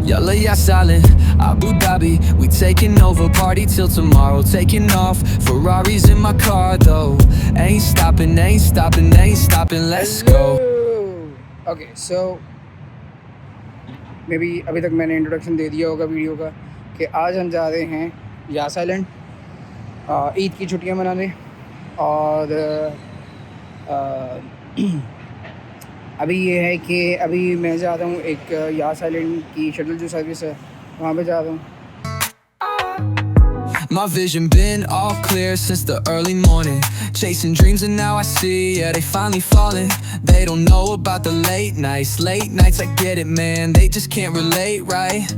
Yalla ya silent, Abu Dhabi, we taking over, party till tomorrow, taking off. Ferraris in my car though, ain't stopping, let's go. Okay, so मे भी अभी तक मैंने introduction दे दिया होगा video का कि आज हम जा रहे हैं यास आइलैंड ईद की छुट्टियां मनाने। और अभी ये है कि अभी मैं जा रहा हूँ एक यास आइलैंड की शटल जो सर्विस है वहाँ पे जा रहा हूँ। My vision been all clear since the early morning, chasing dreams and now I see, yeah, they finally falling. They don't know about the late nights, I get it, man, they just can't relate, right,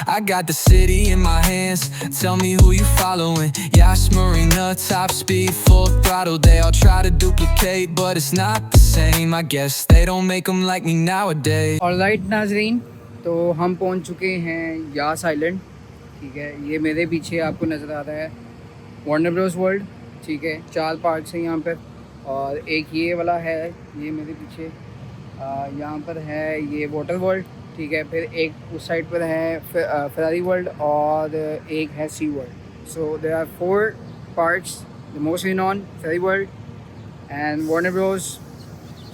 I got the city in my hands, tell me who you following. Yas Marina, top speed, full throttle, they all try to duplicate, but it's not the same, I guess they don't make them like me nowadays. Alright नाजरीन, तो हम पहुंच चुके हैं यास island. ठीक है, ये मेरे पीछे आपको नज़र आ रहा है वार्नर ब्रोस वर्ल्ड। ठीक है, 4 पार्ट्स हैं यहाँ पर, और एक ये वाला है, ये मेरे पीछे यहाँ पर है ये वाटर वर्ल्ड। ठीक है, फिर एक उस साइड पर है फरारी वर्ल्ड, और एक है Sea World. So there are 4 parts, the most known Ferrari World and Warner Bros,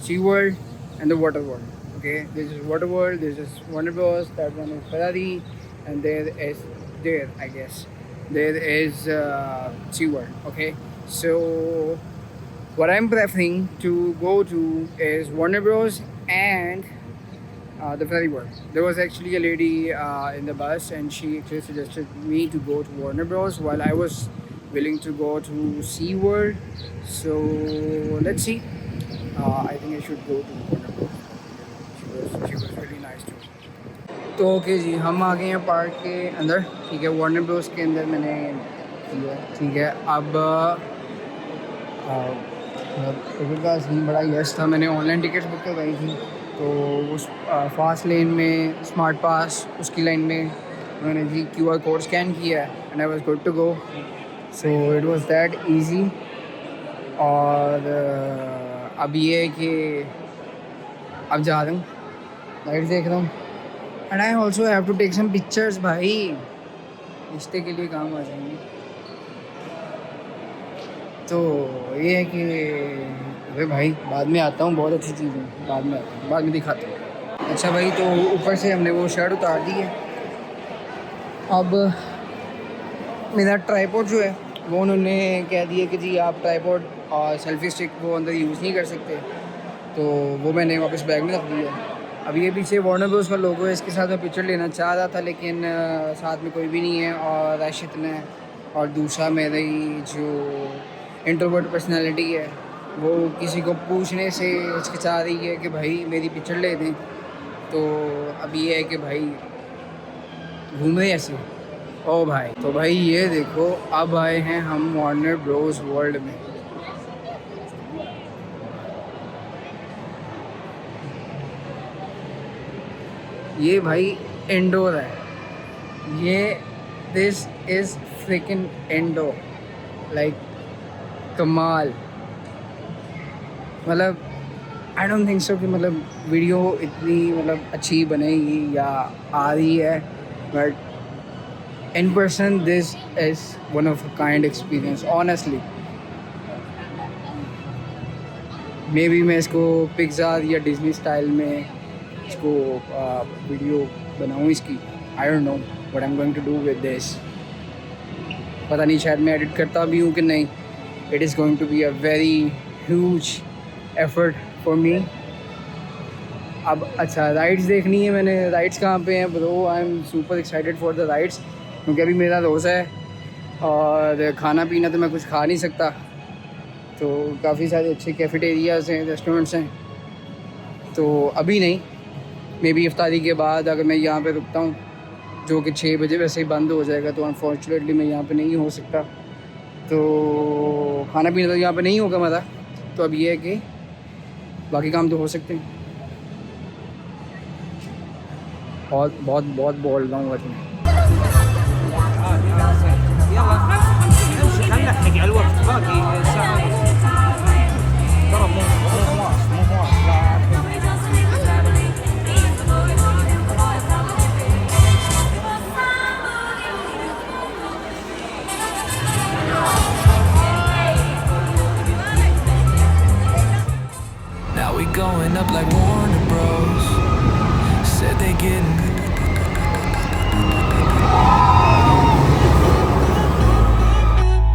Sea World and the Water World. Okay, this is Water World, this is Warner Bros, that one is Ferrari, and there I guess there is SeaWorld. Okay, so what I'm preferring to go to is Warner Bros and the Ferrari World. There was actually a lady in the bus, and she actually suggested me to go to Warner Bros while I was willing to go to SeaWorld. So let's see. I think I should go to Warner Bros. She was really nice to me. तो okay जी, हम आ गए हैं park के अंदर। ठीक है, Warner Bros के अंदर मैंने किया। ठीक है, अब टिकट का सीन बड़ा यस था। मैंने ऑनलाइन टिकट्स बुक करवाई थी, तो उस फास्ट लेन में स्मार्ट पास उसकी लाइन में मैंने जी QR कोड स्कैन किया and I was good to go. So it was that easy. और अब ये है कि अब जा रहा हूँ, लाइट देख रहा हूँ, and I also have to take some pictures. भाई रिश्ते के लिए काम आ जाएंगे। तो ये है कि अरे भाई बाद में आता हूँ, बहुत अच्छी चीज़ है, बाद में आता हूँ, बाद में दिखाता हूँ। अच्छा भाई, तो ऊपर से हमने वो शर्ट उतार दी है। अब मेरा ट्राईपॉड जो है वो उन्होंने कह दिया कि जी आप ट्राईपॉड और सेल्फी स्टिक वो अंदर यूज़ नहीं कर सकते, तो वो मैंने वापस बैग में रख दिया। अब ये पीछे वार्नर ब्रोस का लोगो है, इसके साथ मैं पिक्चर लेना चाह रहा था, लेकिन साथ में कोई भी नहीं है और रश इतना है। और दूसरा मेरी जो इंट्रोवर्ट पर्सनालिटी है वो किसी को पूछने से हिचकिचा रही है कि भाई मेरी पिक्चर ले दें। तो अब ये है कि भाई घूमे ऐसे। ओ भाई, तो भाई ये देखो, अब आए हैं हम वार्नर ब्रोस वर्ल्ड में। ये भाई इंडोर है, ये this is freaking indoor, like कमाल। मतलब आई डोंट थिंक सो कि मतलब वीडियो इतनी मतलब अच्छी बनेगी या आ रही है, but in person this is one of a kind experience honestly. May be मैं इसको पिक्सार या डिज्नी स्टाइल में इसको वीडियो बनाऊँ इसकी। I don't know what I am going to do with this. पता नहीं, शायद मैं एडिट करता भी हूँ कि नहीं। It is going to be a very huge effort for me. अब अच्छा, राइड्स देखनी है मैंने। राइड्स कहाँ पे हैं bro? I am super excited for the rides, क्योंकि अभी मेरा रोज़ा है और खाना पीना तो मैं कुछ खा नहीं सकता। तो काफ़ी सारे अच्छे कैफेटेरियाज़ हैं, रेस्टोरेंट्स हैं, तो अभी नहीं, मे बी इफ्तारी के बाद अगर मैं यहाँ पे रुकता हूँ, जो कि 6 बजे वैसे ही बंद हो जाएगा, तो अनफॉर्चुनेटली मैं यहाँ पे नहीं हो सकता। तो खाना पीना तो यहाँ पे नहीं होगा मेरा। तो अब ये है कि बाकी काम तो हो सकते हैं। बहुत बहुत बहुत बोल रहा हूँ आज मैं। going up like Warner Bros. Said they getting.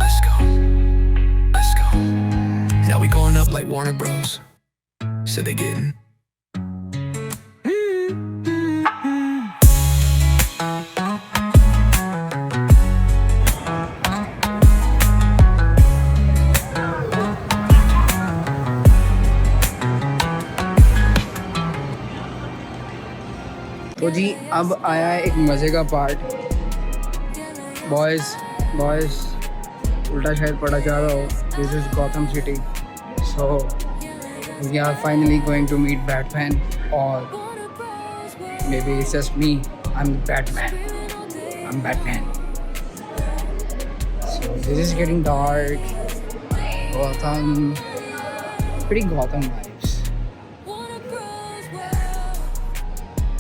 Let's go, let's go. Now we going up like Warner Bros. Said they getting. तो जी अब आया है एक मज़े का पार्ट। बॉयज़ उल्टा शायद पड़ा जा रहा हो, this is Gotham City. So we are finally going to meet Batman, और maybe it's just me, I am Batman. So this is getting dark. Gotham, pretty Gotham vibes.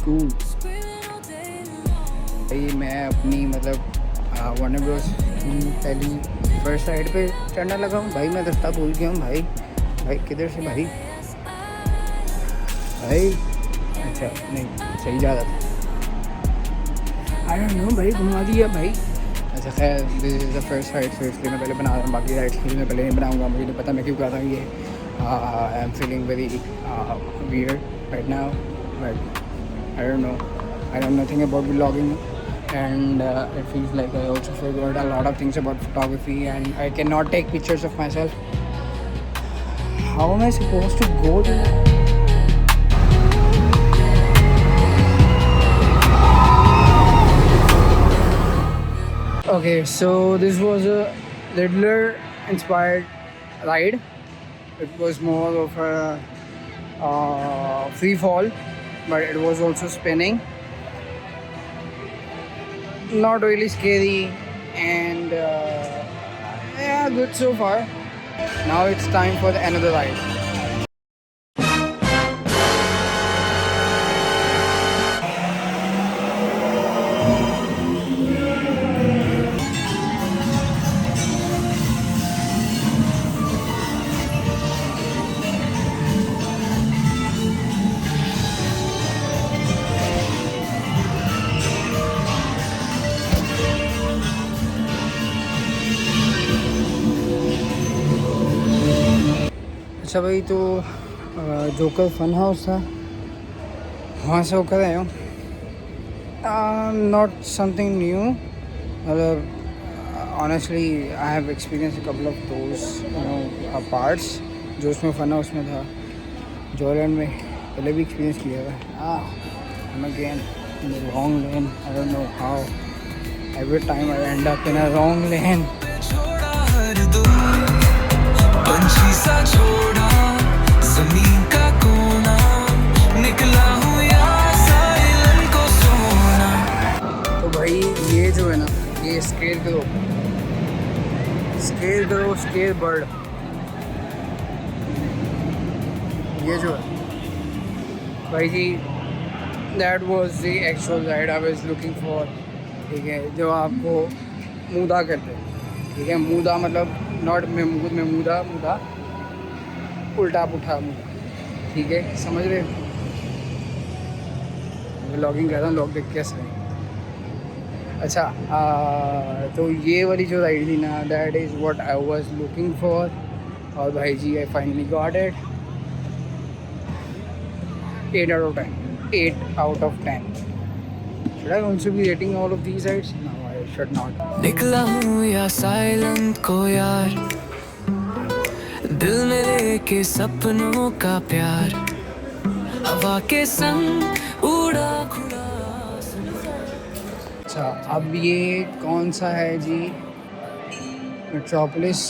Cool. भाई मैं अपनी मतलब वार्नर ब्रोस की पहली first side पे चढ़ने लगा हूँ भाई। मैं रास्ता भूल गया हूँ भाई। किधर से भाई? अच्छा नहीं, सही जा रहा था। आई डोंट नो भाई, घुमा दिया भाई। अच्छा खैर, this is the first side, तो इसलिए मैं पहले बना रहा हूँ। बाकी राइड्स के लिए मैं पहले नहीं बनाऊँगा, मुझे नहीं पता मैं क्यों कर रहा हूँ ये। I am feeling very weird right now, but I don't know. I know nothing about vlogging, and it feels like I also forgot a lot of things about photography, and I cannot take pictures of myself. How am I supposed to go there? Okay, so this was a Riddler inspired ride. It was more of a free fall, but it was also spinning. Not really scary, and yeah, good so far. Now it's time for another ride. अच्छा भाई, तो joker fun house था, वहाँ से होकर आया हूँ। Not something new, मतलब honestly I have experience a couple of those parts जो उसमें फन हाउस में था, जॉयलैंड में पहले भी एक्सपीरियंस किया था। I'm again in the wrong lane. I don't know how. Every time I end up in a wrong lane. पंछी सा छोड़ा ज़मीन का कोना, निकला हूँ यहाँ साइलेंट को सोना। तो भाई ये जो है ना, ये स्केयर बर्ड, ये जो है भाई जी, that was the actual ride I was looking for. ठीक है, जो आपको मूदा कहते हैं। ठीक है, मूदा मतलब नॉट में मूदा उल्टा पुठा मूदा। ठीक है, समझ रहे? व्लॉगिंग कर रहा हूँ, लोग देख कैसे। अच्छा, तो ये वाली जो राइड थी ना, that is what I was looking for, और भाई जी I finally got it. 8 out of 10. 8 out of 10. Should I also be rating all of these rides? No, I should not. निकला हूँ या साइलेंट को यार, दिल मेरे के सपनों का प्यार, हवा के संग उड़ा खुड़ा। अच्छा, अब ये कौन सा है जी? Metropolis.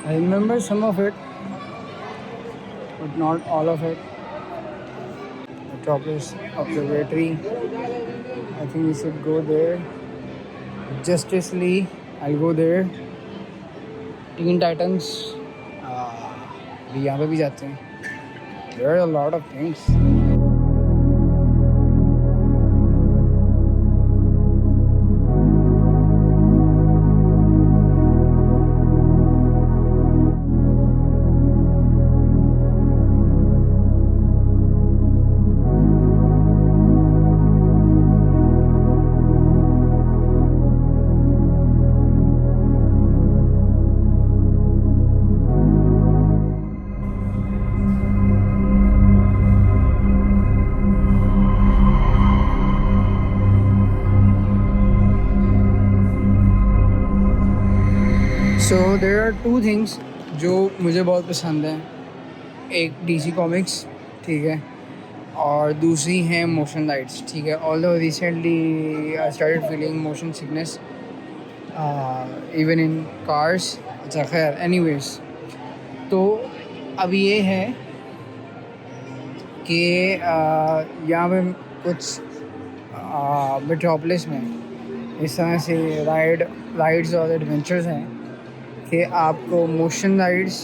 I remember some of it, but not all of it. Metropolis Observatory. I think we should go there. Justice League. I'll go there. Teen Titans. भी यहाँ पे भी जाते हैं. There are a lot of things. So there are two things जो मुझे बहुत पसंद हैं। एक डीसी कॉमिक्स, ठीक है, और दूसरी हैं मोशन लाइट्स, ठीक है। Although recently I started feeling motion sickness even in cars. अच्छा खैर, एनीवेज, तो अब ये है कि यहाँ पे कुछ मेट्रोपोलिस में इस तरह से राइड्स और एडवेंचर्स हैं कि आपको मोशन राइड्स,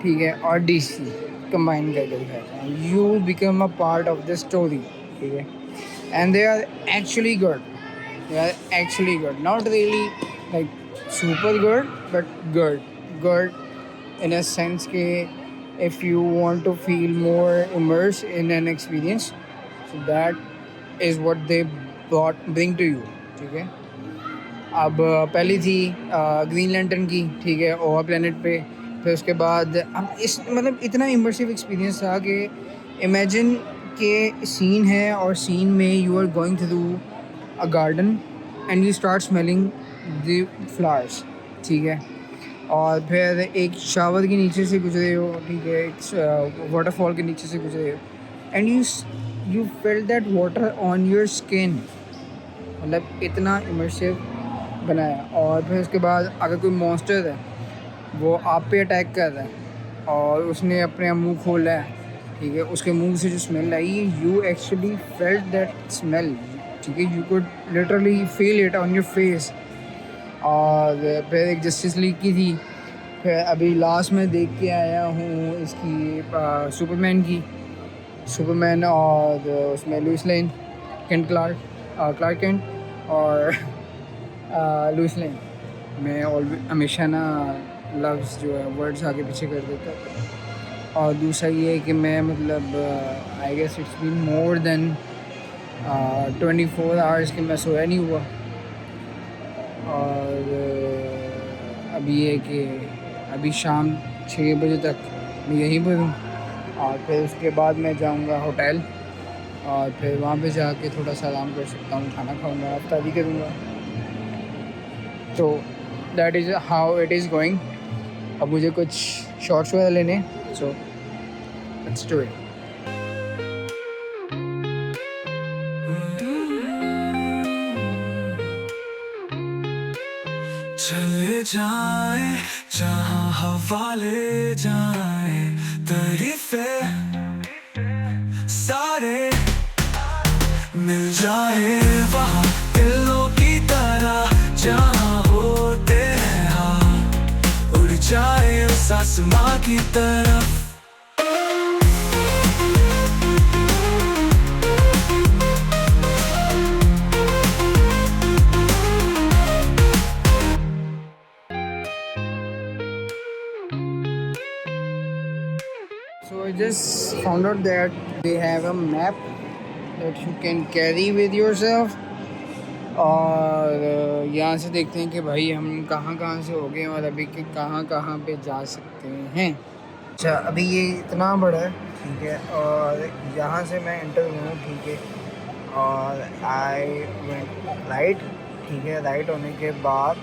ठीक है, और डीसी कंबाइन करके दिखाते हैं। You become a part of the story, ठीक है, and they are actually good. They are actually good, not really like super good, but good in a sense कि if you want to feel more immersed in an experience, so that is what they bring to you, ठीक है। अब पहली थी green lantern की, ठीक है, over planet पे। फिर उसके बाद अब इस मतलब इतना इमर्सिव एक्सपीरियंस था कि इमेजिन के सीन है और सीन में you are going through a garden and you start smelling the flowers, ठीक है, और फिर एक शावर के नीचे से गुजरे हो, ठीक है, एक वाटरफॉल के नीचे से गुजरे हो, and you feel that water on your skin. मतलब इतना इमर्सिव बनाया। और फिर उसके बाद अगर कोई मॉन्स्टर है वो आप पे अटैक कर रहा है और उसने अपने मुंह खोला है, ठीक है, उसके मुंह से जो smell I, you actually felt that smell, ठीक है, you could literally feel it on your face. और फिर एक जस्टिस लीग की थी। फिर अभी लास्ट में देख के आया हूँ इसकी सुपरमैन और उसमें लुइस लेन, क्लार्क केंट और लुइस लेन। मैं हमेशा ना लफ्ज़ जो है वर्ड्स आगे पीछे कर देता। और दूसरा ये है कि मैं मतलब I guess it's been more than 24 hours कि मैं सोया नहीं हुआ। और अभी ये कि अभी शाम 6 बजे तक मैं यहीं पर हूँ, और फिर उसके बाद मैं जाऊँगा होटल, और फिर वहाँ पे जाके थोड़ा सा आराम कर सकता हूँ, खाना खाऊँगा, अफ्तारी करूँगा। तो that is how it is going. अब मुझे कुछ शॉर्ट्स वगैरह लेने, सो लेट्स डू इट। चले जाए जहाँ हवा ले जाए, तारीफे सारे मिल जाए वहाँ दिलों की तरह, जहाँ होते हैं हाथ उड़ जाए उस आसमां की तरफ। So I just found out that they have a map that you can carry with yourself। और यहाँ से देखते हैं कि भाई हम कहाँ कहाँ से हो गए और अभी के कहाँ कहाँ पे जा सकते हैं। अच्छा, अभी ये इतना बड़ा है, ठीक है, और यहाँ से मैं एंटर हुआ, ठीक है, और आई वेंट राइट, ठीक है। राइट होने के बाद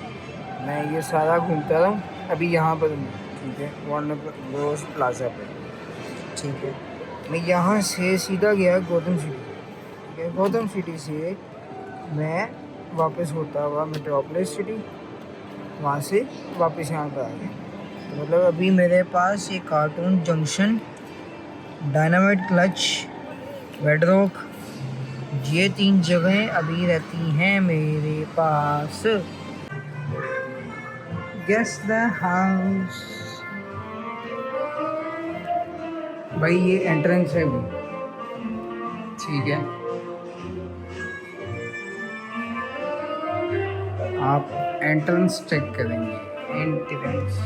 मैं ये सारा घूमता रहा। अभी यहाँ पर हूँ, ठीक है, वार्नर ब्रोस प्लाजा पे, ठीक है। मैं यहाँ से सीधा गया गौतम सिटी, ठीक है। गौतम सिटी से मैं वापस होता हुआ मेट्रोपोलिस सिटी, वहाँ से वापस यहाँ पर आ गया। तो मतलब अभी मेरे पास ये cartoon junction, dynamite clutch, bedrock, ये 3 जगहें अभी रहती हैं मेरे पास। Guess the house. भाई ये एंट्रेंस है वो, ठीक है। आप एंट्रेंस चेक करेंगे, entrance.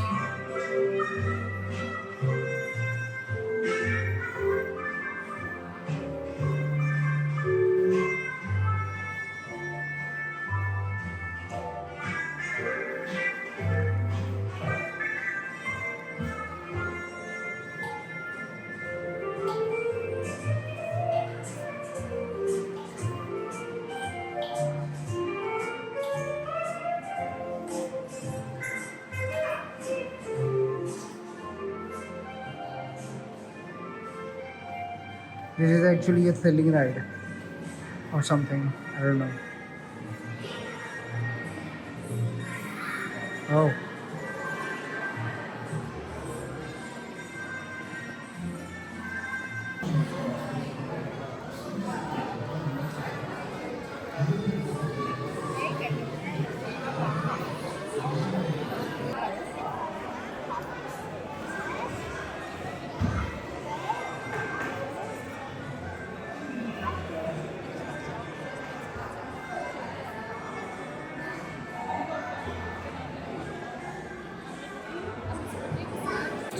This is actually a thrilling ride or something. I don't know. Oh.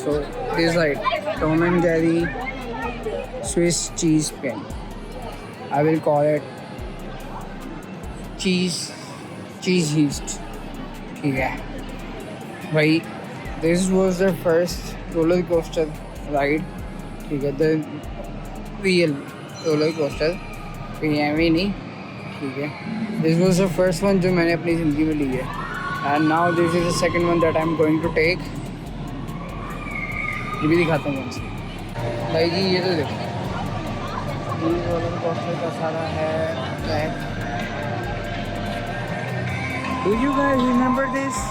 So this side, Tom and Jerry Swiss cheese pen. I will call it cheese yeast. ठीक है भाई. This was the first roller coaster ride. ठीक है, the real roller coaster. कहीं ऐਵੇਂ नहीं. ठीक है. This was the first one जो मैंने अपनी ज़िंदगी में ली है. And now this is the second one that I'm going to take. ये भी दिखाता हूँ आपसे भाई जी. ये तो देखो, ये रोलर कोस्टर का सारा है track. Do you guys remember this?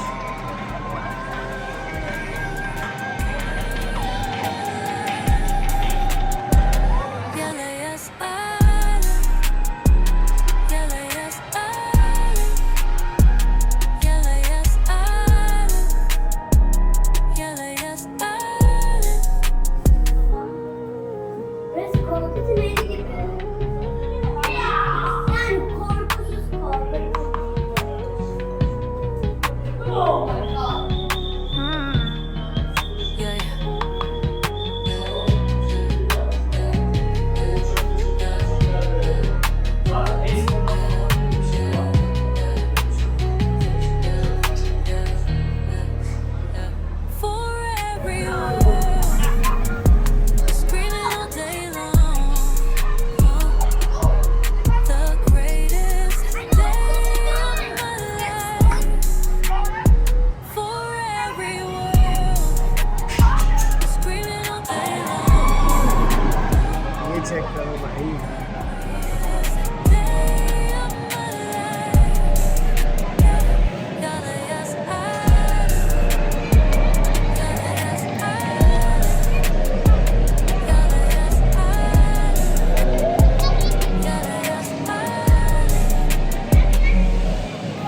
Check करो भाई.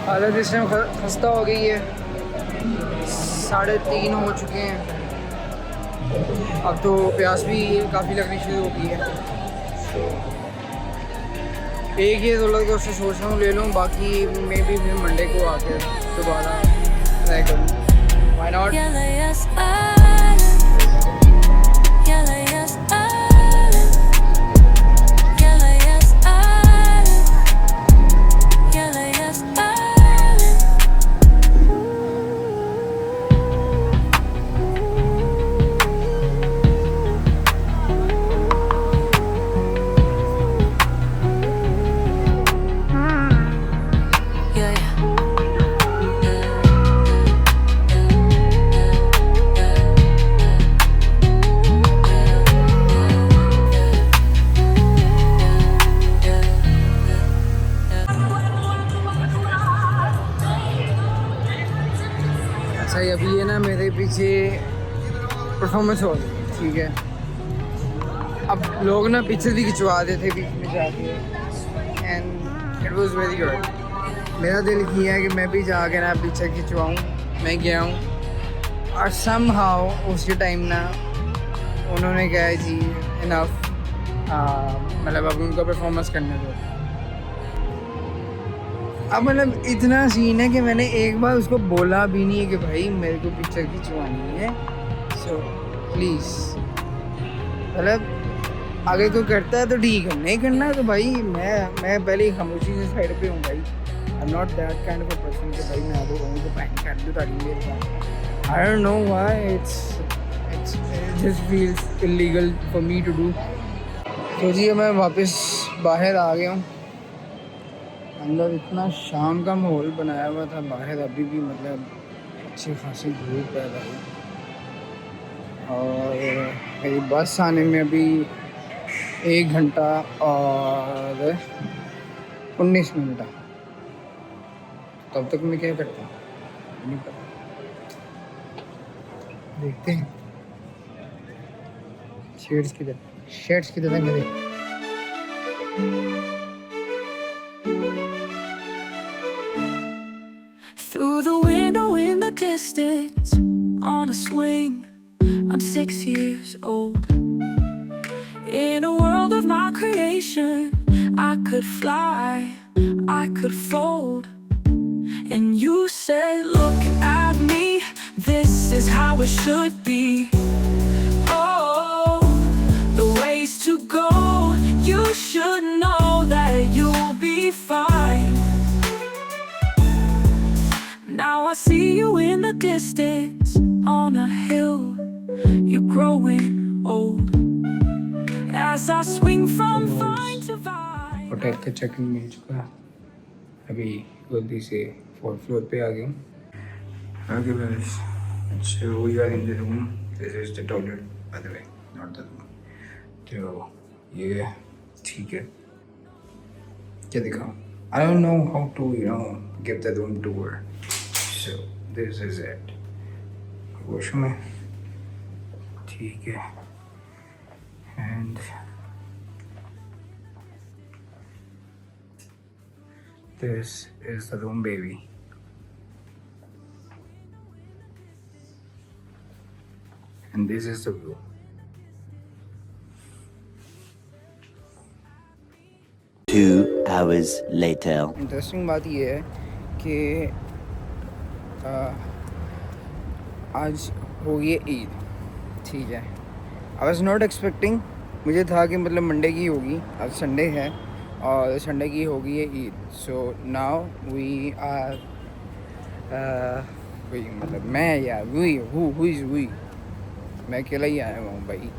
हालत इस टाइम खस्ता हो गई है. 3:30 हो चुके हैं. अब तो प्यास भी काफ़ी लगनी शुरू हो गई है. एक ये रोलर कोस्टर सोच रहा हूँ ले लूँ, बाकी मे भी फिर मंडे को आकर दोबारा ट्राई करूँ. Why not. अच्छा, अभी ये ना मेरे पीछे परफॉर्मेंस हो रही है. ठीक है, अब लोग ना पिक्चर भी खिंचवा देते थे बीच में जाके. And it was very good. मेरा दिल किया है कि मैं भी जाके ना पिक्चर खिंचवाऊँ. मैं गया हूँ और समहाउ उसी टाइम ना उन्होंने कहा जी इनफ, मतलब अब उनका परफॉर्मेंस करने दो. अब मतलब इतना सीन है कि मैंने एक बार उसको बोला भी नहीं है कि भाई मेरे को पिक्चर खिंचवानी है. सो प्लीज़, मतलब अगर कोई करता है तो ठीक है, नहीं करना तो भाई मैं पहले ही खामोशी से साइड पे हूँ भाई. आई am not that kind of a person कि भाई मैं आपको कहूँ तो पैन कर दूँ ताकि मेरे पास. I don't know why it's just feels illegal for me to do. तो जी मैं वापस बाहर आ गया हूँ. अंदर इतना शाम का माहौल बनाया हुआ था, बाहर अभी भी मतलब अच्छी खासी धूप है भाई. और मेरी बस आने में अभी 1 घंटा और 19 मिनट। तब तक मैं क्या करता हूँ नहीं पता, देखते हैं। शेड्स किधर है मेरे? Through the window in the distance, on a swing, I'm 6 years old. In a world of my creation, I could fly, I could fold. And you said, look at me, this is how it should be. Oh, the ways to go, you should know that you'll be fine. Now I see you in the distance, on a hill, you're growing old. As I swing from vine to vine. Hotel का checking मिल चुका है, अभी जल्दी से 4th floor पे आ गया हूँ। Okay guys, so we are in the room. This is the toilet, by the way, not the room. तो ये ठीक है, क्या दिखाऊँ? I don't know how to give the room tour. So this is it. Washroom है, ठीक है, and this is the room, baby. And this is the view. Two hours later. Interesting बात ये है कि आज होगी ईद, ठीक है। आई वॉज नॉट एक्सपेक्टिंग, मुझे था कि मतलब मंडे की होगी, आज संडे है और संडे की होगी ये Eid. So now we are वही, मतलब मैं यार हुई मैं अकेला ही आया हूँ भाई।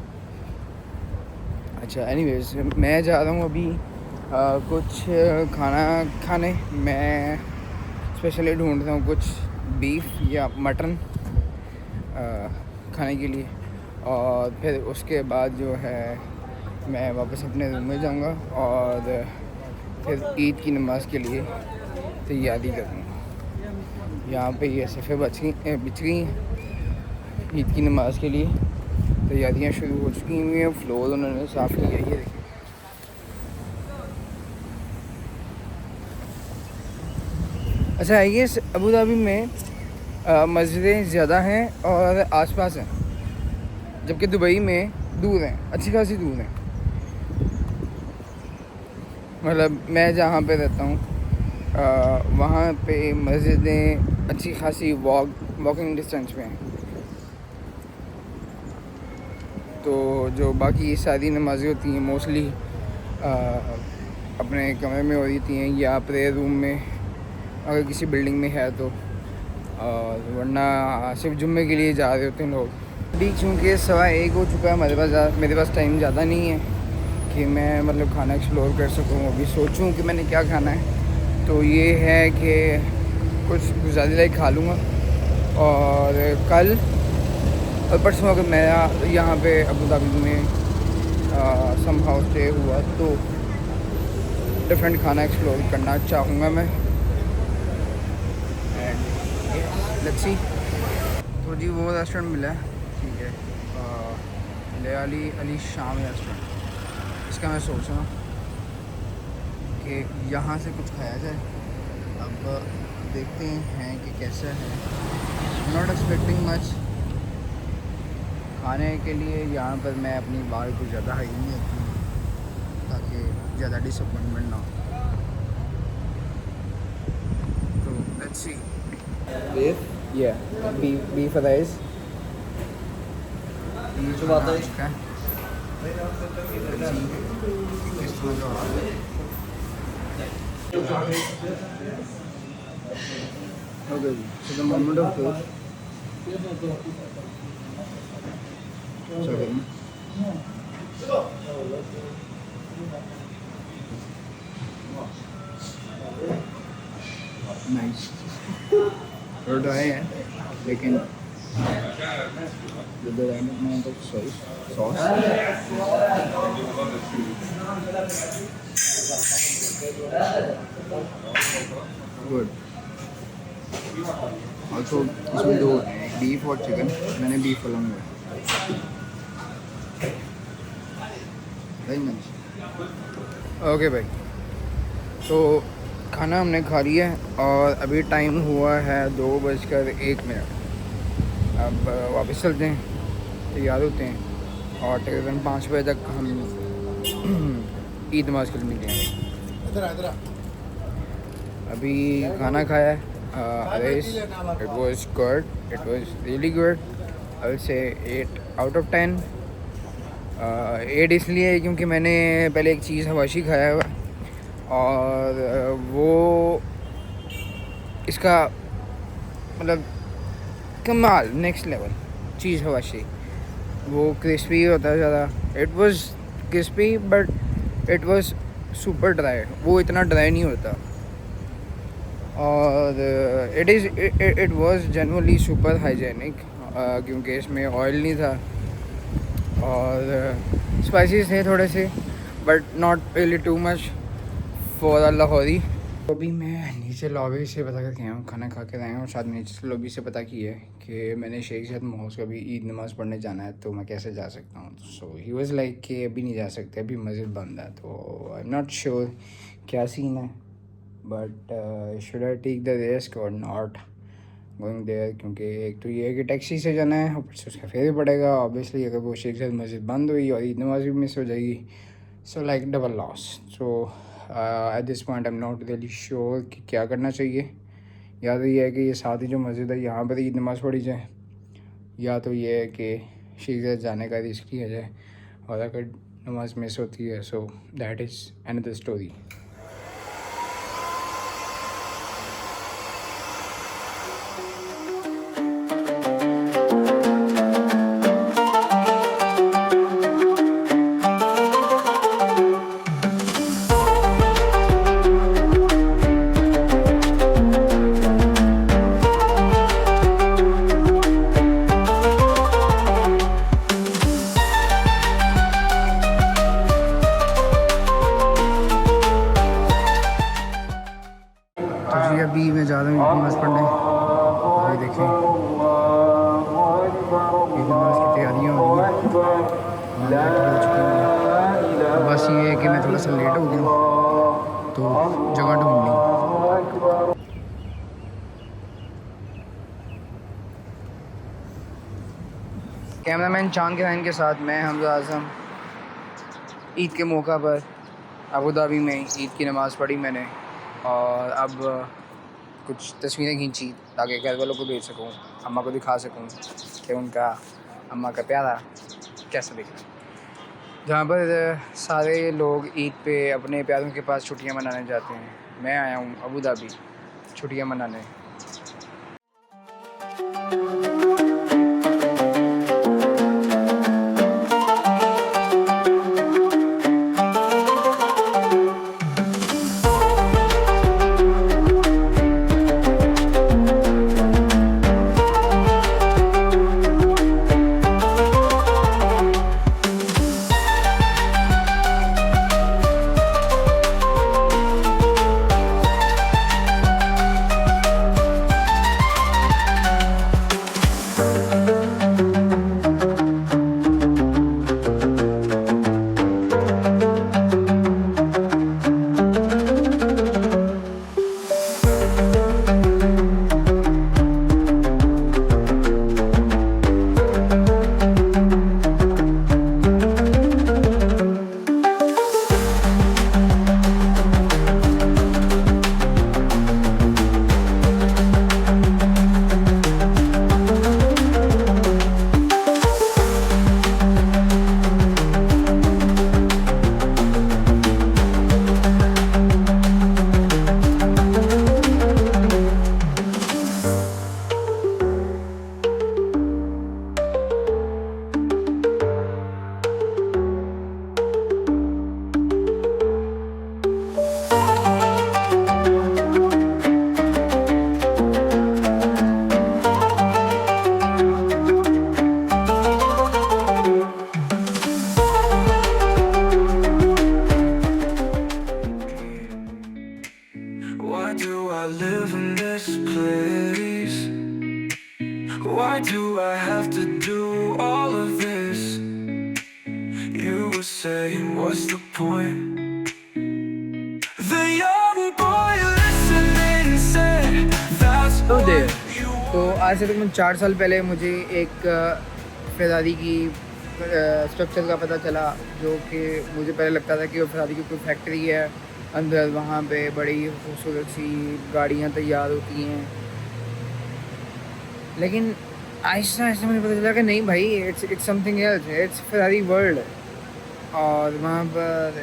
अच्छा एनीवेज, मैं जा रहा हूँ अभी कुछ खाना खाने। मैं स्पेशली ढूंढ रहा हूँ कुछ बीफ या मटन खाने के लिए, और फिर उसके बाद जो है मैं वापस अपने रूम में जाऊँगा और फिर ईद की नमाज़ के लिए तैयारी करूँगा। यहाँ पे ये सफ़े बिछ गई हैं, ईद की नमाज़ के लिए तैयारियाँ शुरू हो चुकी हुई हैं। फ्लोर उन्होंने साफ़ किया, ये देखिए। अच्छा है ये अबू धाबी में मस्जिदें ज़्यादा हैं और आसपास हैं, जबकि दुबई में दूर हैं, अच्छी खासी दूर हैं। मतलब मैं जहाँ पे रहता हूँ वहाँ पे मस्जिदें अच्छी खासी वॉकिंग डिस्टेंस पे हैं। तो जो बाकी सारी नमाज़ें होती हैं मोस्टली अपने कमरे में हो रही हैं या प्रेयर रूम में अगर किसी बिल्डिंग में है तो, और वरना सिर्फ जुम्मे के लिए जा रहे होते हैं लोग। अभी चूँकि 1:15 हो चुका है, मेरे पास टाइम ज़्यादा नहीं है कि मैं मतलब खाना एक्सप्लोर कर सकूँ। अभी सोचूं कि मैंने क्या खाना है, तो ये है कि कुछ गुज़ारी लाइक खा लूँगा, और कल और परसों अगर मैं यहाँ पे अबू धाबी में सम हाउस स्टे हुआ तो डिफरेंट खाना एक्सप्लोर करना चाहूँगा मैं। And let's see. तो जी वो रेस्टोरेंट मिला है, ठीक है, लेआली अली शाम रेस्टोरेंट। इसका मैं सोच रहा हूँ कि यहाँ से कुछ खाया जाए। अब देखते हैं कि कैसा है। नॉट एक्सपेक्टिंग मच खाने के लिए। यहाँ पर मैं अपनी बाल को ज़्यादा हाई नहीं रखती हूँ ताकि ज़्यादा डिसअपॉइंटमेंट ना हो। तो लेट्स सी। बीफ राइस जो बात है इसका okay, so the moment of truth. Sorry. Nice. Road आए हैं लेकिन with the right amount of sauce. Good. Also, इसमें दो बीफ और चिकन, मैंने बीफ वाला मंगाया। Very nice. ओके भाई, तो खाना हमने खा लिया है और अभी टाइम हुआ है 2:01। अब वापस चलते हैं, तैयार होते हैं और तकरीबन 5 बजे तक हम ईद नमाज के लिए निकलेंगे। अभी खाना खाया है Ares, it was good, it was really good. I will say 8 out of 10। 8 इसलिए क्योंकि मैंने पहले एक चीज़ हवाशी खाया हुआ और वो इसका मतलब कमाल, नेक्स्ट लेवल चीज़ हवाशी। वो क्रिस्पी होता है ज़्यादा, it was crispy but it was super dry, वो इतना ड्राई नहीं होता। और it was generally super hygienic क्योंकि इसमें ऑयल नहीं था और स्पाइसेस थे थोड़े से but not really too much for a Lahori. तो अभी मैं नीचे लॉबी से पता करके आया हूँ, खाना खा के आया हूँ। साथ में नीचे लॉबी से पता किया है कि मैंने शेख के साथ मॉस्क अभी ईद नमाज़ पढ़ने जाना है, तो मैं कैसे जा सकता हूँ। सो ही वाज लाइक कि अभी नहीं जा सकते, अभी मस्जिद बंद है। तो आई एम नॉट श्योर क्या सीन है, but should I take the risk और नॉट गोइंग देयर, क्योंकि एक तो ये है कि टैक्सी से जाना है, ऊपर से उसका फेयर भी पड़ेगा ऑब्वियसली। अगर वो शेख के साथ मस्जिद बंद हुई और ईद नमाज़ भी मिस हो जाएगी, so like double loss. So at this point I am not really sure कि क्या करना चाहिए। या तो ये है कि ये साथ ही जो मस्जिद है यहाँ पर ईद नमाज़ पढ़ी जाए, या तो ये है कि शेख के साथ जाने का रिस्क लिया जाए, और अगर नमाज मिस होती है so that is another story. अभी मैं जा रहा हूँ ईद नमाज़ पढ़ने। अभी देखें ईद नमाज़ की तैयारियाँ हो रही हैं, बस ये है कि मैं थोड़ा सा लेट हो गया तो जगह ढूंढनी। कैमरामैन चांद के रैन के साथ मैं हमजा आज़म। ईद के मौका पर अबू धाबी में ईद की नमाज़ पढ़ी मैंने और अब कुछ तस्वीरें खींची ताकि घर वालों को भेज सकूं, अम्मा को दिखा सकूं कि उनका अम्मा का प्यारा कैसा दिख रहा है। जहाँ पर सारे लोग ईद पे अपने प्यारों के पास छुट्टियां मनाने जाते हैं, मैं आया हूँ अबू धाबी छुट्टियां मनाने। this, please? Why do I have to do all of this? You were saying, what's the point? The young boy listening said, that's तो what देर you तो आज से तकरीबन 4 साल पहले मुझे एक फेरारी की स्ट्रक्चर का पता चला, जो कि मुझे पहले लगता था कि वो फेरारी की कोई फैक्ट्री है, अंदर वहाँ पे बड़ी खूबसूरत सी गाड़ियाँ तैयार होती हैं। लेकिन आहिस्ता आहिस्ता मुझे पता चला कि नहीं भाई, it's something else, it's Ferrari world. और वहाँ पर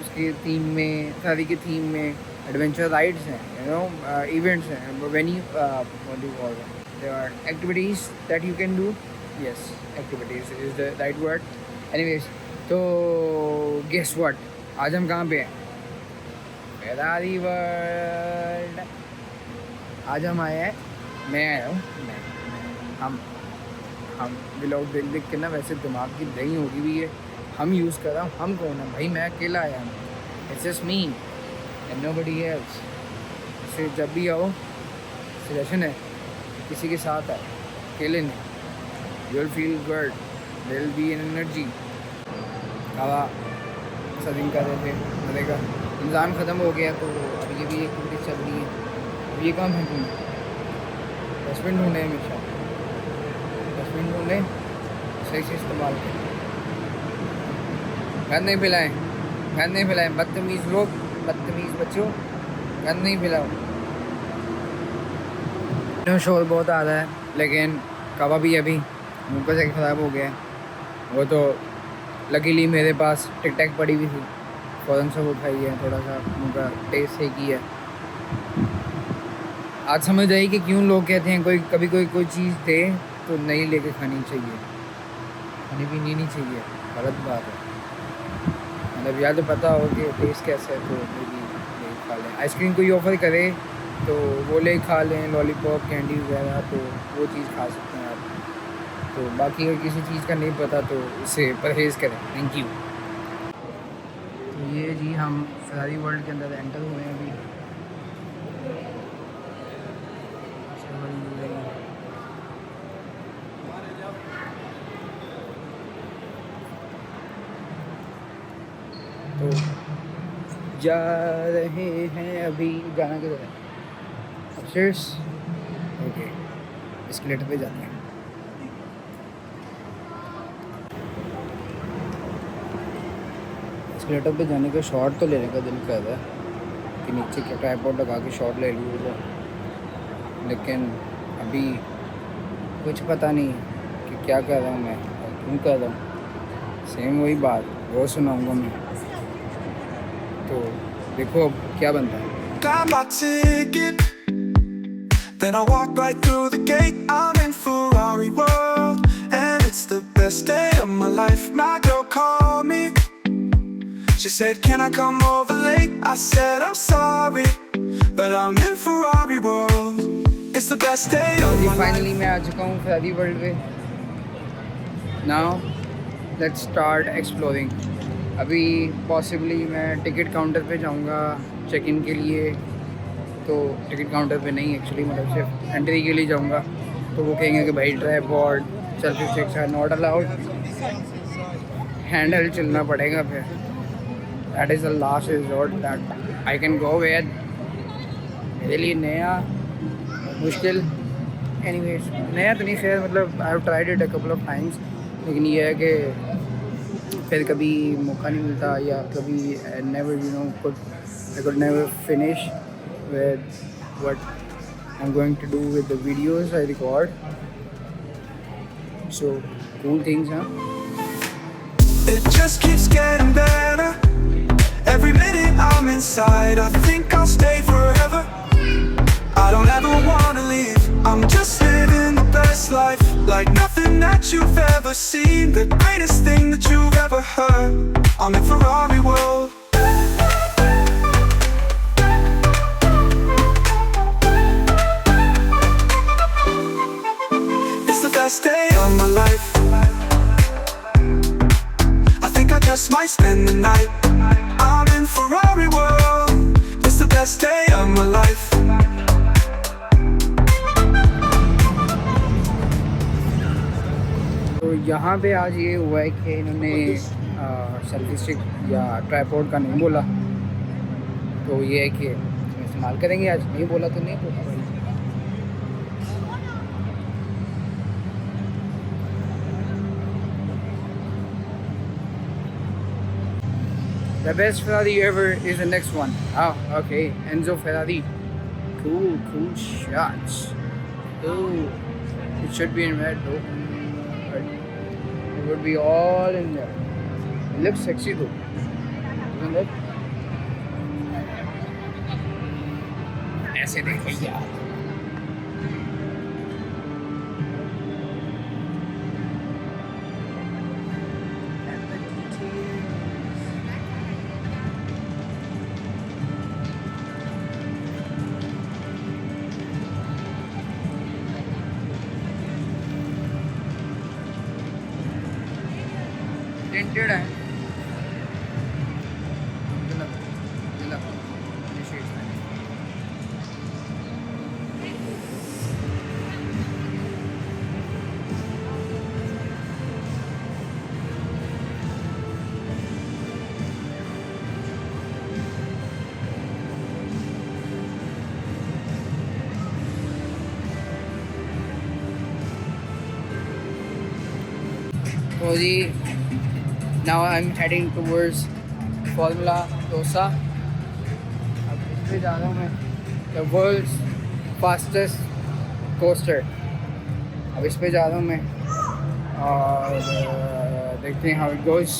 उसकी थीम में, फेरारी की थीम में एडवेंचर राइड्स हैं, यू नो, इवेंट्स हैं, venue, what do you call them, there are activities that you can do. Yes, activities is the right word. Anyways, तो गेस व्हाट, आज हम कहाँ पे हैं? Ferrari world. आज हम आए हैं, मैं आया हूँ, हम ब्लॉग देख के ना वैसे दिमाग की दही होगी भी है। हम यूज़ कर रहा हूँ, हम कौन है भाई? मैं अकेला आया हूँ, it's just me and nobody else. इससे जब भी आओ, सजेशन है किसी के साथ आए, अकेले नहीं। You will feel good, there will be an energy. हवा सब कर रहे थे, मज़े का रमज़ान ख़त्म हो गया, तो अब ये भी एक्टिविटीज चल रही है। अब ये काम है ढूंढे, डस्टबिन ढूंढे, हमेशा डस्टबिन ढूंढे, सही से इस्तेमाल करें। गंद नहीं फैलाएं, गंद नहीं फैलाएं, बदतमीज़ लोग, बदतमीज़ बच्चों, गंद नहीं फैलाओ। शोर बहुत आ रहा है, लेकिन कवा भी अभी मुँह का से ख़राब हो गया है। वो तो लकीली मेरे पास टिक टैक पड़ी हुई थी, फ़ौरन से वो खाई है, थोड़ा सा मुँह का टेस्ट सही किया है। आज समझ आई कि क्यों लोग कहते हैं कभी कोई चीज़ दे तो नहीं लेके खानी चाहिए, खानी पीनी नहीं चाहिए, गलत बात है। मतलब या तो पता हो कि टेस्ट कैसा है तो ले खा लें। आइसक्रीम कोई ऑफ़र करे तो वो ले खा लें, लॉलीपॉप, कैंडी वगैरह, तो वो चीज़ खा सकते हैं आप। तो बाकी अगर किसी चीज़ का नहीं पता तो उससे परहेज़ करें। Thank you. तो ये जी हम फेरारी वर्ल्ड के अंदर एंटर हुए हैं अभी। तो जा रहे हैं अभी, जाना किधर है? अपस्टेयर्स, ओके, एस्केलेटर पे जाते हैं। एस्केलेटर पे जाने का शॉट तो लेने का दिल कर रहा है कि नीचे क्या ट्राइपॉड लगा के शॉट ले लूँ, लेकिन अभी कुछ पता नहीं कि क्या कर रहा हूँ मैं और क्यों कर रहा हूँ। सेम वही बात वो सुनाऊँगा मैं, तो देखो अब क्या बनता है। got my ticket, then I walk right through the gate. I'm in Ferrari world, and it's the best day of my life. My girl called me, she said, can I come over late? I said, I'm sorry, but I'm in Ferrari world. It's the best day of my life. Finally मैं आ चुका हूँ Ferrari world पे। Now let's start exploring. अभी possibly मैं ticket counter पे जाऊंगा check in के लिए, तो टिकट काउंटर पे नहीं, एक्चुअली मतलब सिर्फ एंट्री के लिए जाऊंगा। तो वो कहेंगे कि भाई tripod, selfie sticks are not allowed, handle चलना पड़ेगा। फिर that is the last resort that I can go with. मेरे लिए नया मुश्किल, एनीवेज नया तो नहीं, खैर मतलब I have tried it a couple of times, लेकिन ये है कि फिर कभी मौका नहीं मिलता, या कभी never you know I could never finish with what I'm going to do with the videos I record. So cool things, huh? It just keeps getting better. Every minute I'm inside, I think I'll stay forever. I don't ever wanna leave, I'm just living the best life, like nothing that you've ever seen, the greatest thing that you've ever heard. I'm in Ferrari world. It's the best day of my life. I think I just might spend the night. I'm in Ferrari world. It's the best day of my life. यहाँ पे आज ये हुआ है कि इन्होंने selfie stick या tripod का नहीं बोला, तो ये है कि इस्तेमाल करेंगे आज, नहीं बोला तो नहीं बोला भाई। The best Ferrari ever is the next one. Oh, okay. Enzo Ferrari. Cool shots. Ooh, it should be in red though. But it would be all in there. It looks sexy though, isn't it? ऐसे देखो यार। Tinted है। तो जी now I'm heading towards Formula Dosa। अब इस पे जा रहा हूँ मैं, the world's fastest coaster। अब इस पे जा रहा हूँ मैं और देखते हैं how it goes।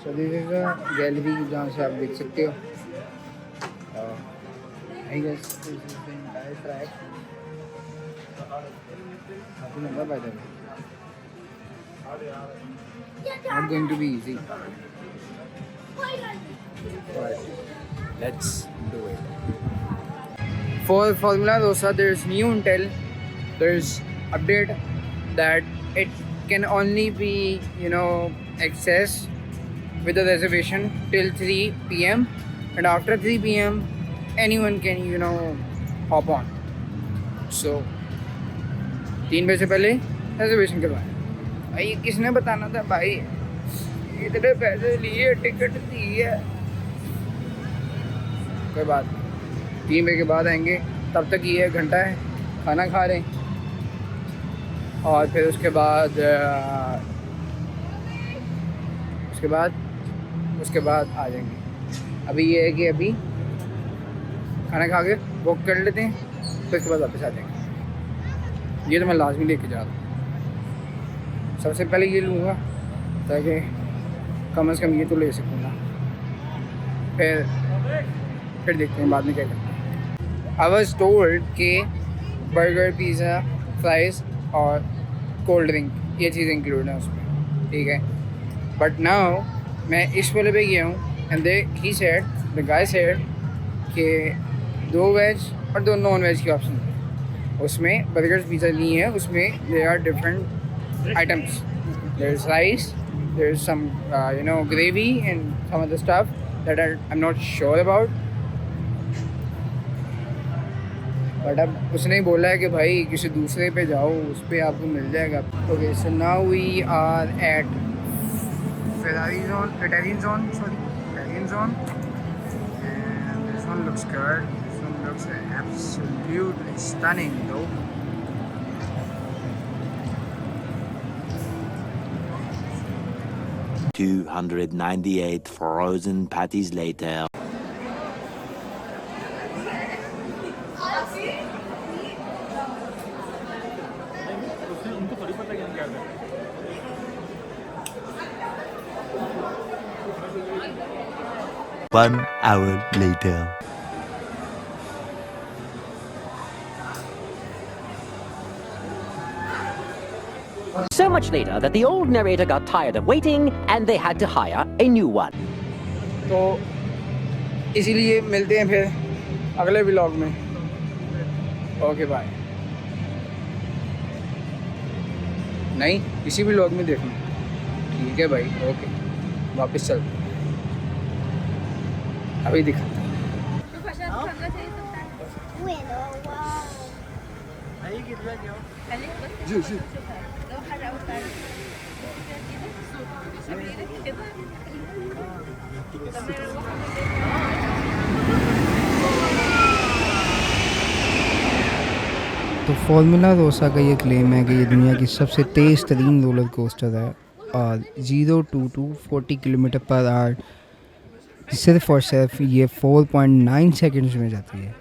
So this is a gallery जहाँ से आप देख सकते हो। I guess this is the entire track। काफी लंबा पैदल है। Not going to be easy, but let's do it. For Formula Rossa, there's new intel. There's update that it can only be, accessed with a reservation till 3 p.m. and after 3 p.m. anyone can, hop on. So 3 बजे से पहले reservation करवाएं। भाई किसने बताना था भाई, इतने पैसे लिए, टिकट दी है। कोई बात नहीं, 3 बजे के बाद आएंगे, तब तक ये 1 घंटा है, खाना खा रहे हैं और फिर उसके बाद आ जाएंगे। अभी ये है कि अभी खाना खा के वॉक कर लेते हैं, फिर उसके बाद वापस आ जाएंगे। ये तो मैं लाजमी लेके जा रहा हूँ, सबसे पहले ये लूँगा ताकि कम से कम ये तो ले सकूँ ना, फिर देखते हैं बाद में क्या करते हैं। आई वाज टोल्ड कि बर्गर, पिज़्ज़ा, फ्राइज़ और कोल्ड ड्रिंक ये चीज़ें इंक्लूड हैं उसमें, ठीक है। बट नाउ मैं इस वाले पे गया हूँ एंड द गाय सेड कि 2 वेज और 2 नॉन वेज की ऑप्शन है। उसमें बर्गर पिज़्ज़ा नहीं है, उसमें there are different items. There is rice, there is some gravy and some other stuff that I am not sure about. But अब उसने ही बोला है कि भाई किसी दूसरे पे जाओ, उस पर आपको मिल जाएगा। Okay, so now we are at Italian zone, and this one looks good. This one looks absolutely stunning though. $298 frozen patties later. One hour later. So much later that the old narrator got tired of waiting and they had to hire a new one. तो इसीलिए मिलते हैं फिर अगले vlog में। Okay bye. नहीं, इसी vlog में देखना, ठीक है भाई। ओके, वापस चलते हैं, अभी दिखाता हूँ। Bueno, wow. तो फार्मूला रोसा का ये क्लेम है कि ये दुनिया की सबसे तेज़ तरीन रोलर कोस्टर है और 0 to 40 किलोमीटर पर आवर सिर्फ और सिर्फ ये 4.9 सेकंड्स में जाती है।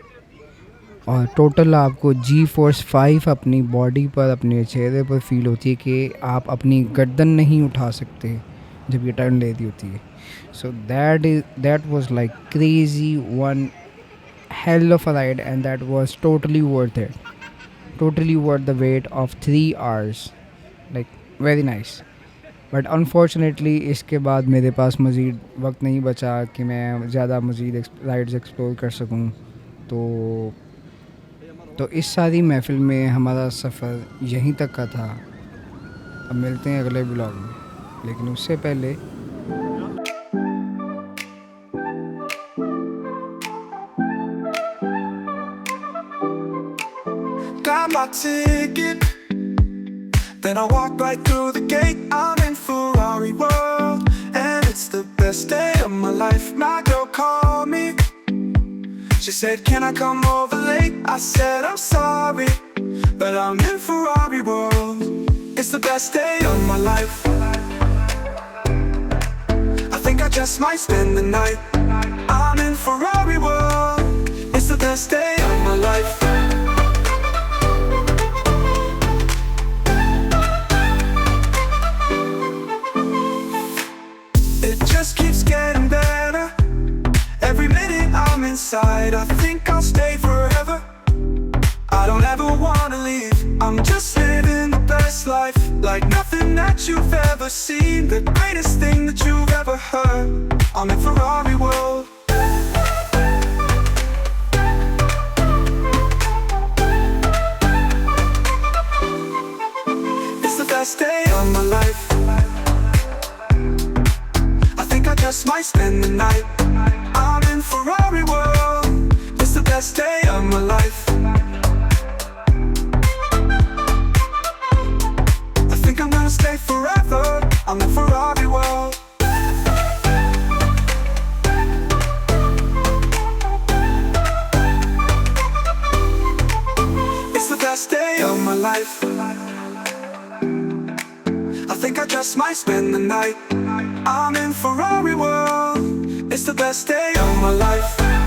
और टोटल आपको जी फोर्स 5 अपनी बॉडी पर, अपने चेहरे पर फील होती है कि आप अपनी गर्दन नहीं उठा सकते जब ये टर्न ले रही होती है। So that was like crazy one hell of a ride and that was totally worth it, totally worth the wait of 3 hours, like very nice. But unfortunately इसके बाद मेरे पास मज़ीद वक्त नहीं बचा कि मैं ज़्यादा मज़ीद राइड्स एक्सप्लोर कर सकूं। तो इस सारी महफ़िल में हमारा सफ़र यहीं तक का था। अब मिलते हैं अगले ब्लॉग में, लेकिन उससे पहले got my ticket, then I walk right through the gate. I'm in Ferrari world, and it's the best day of my life. My girl called me, she said, can I come over late? I said, I'm sorry, but I'm in Ferrari world. It's the best day of my life. I think I just might spend the night. I'm in Ferrari world. It's the best day of my life. Just keeps getting better. Every minute I'm inside, I think I'll stay forever. I don't ever wanna leave. I'm just living the best life, like nothing that you've ever seen. The greatest thing that you've ever heard. I'm in Ferrari world. It's the best day of my life. I just might spend the night. I'm in Ferrari world. It's the best day of my life. I think I'm gonna stay forever. I'm in Ferrari world. It's the best day of my life. I think I just might spend the night. I'm in Ferrari world. It's the best day of my life.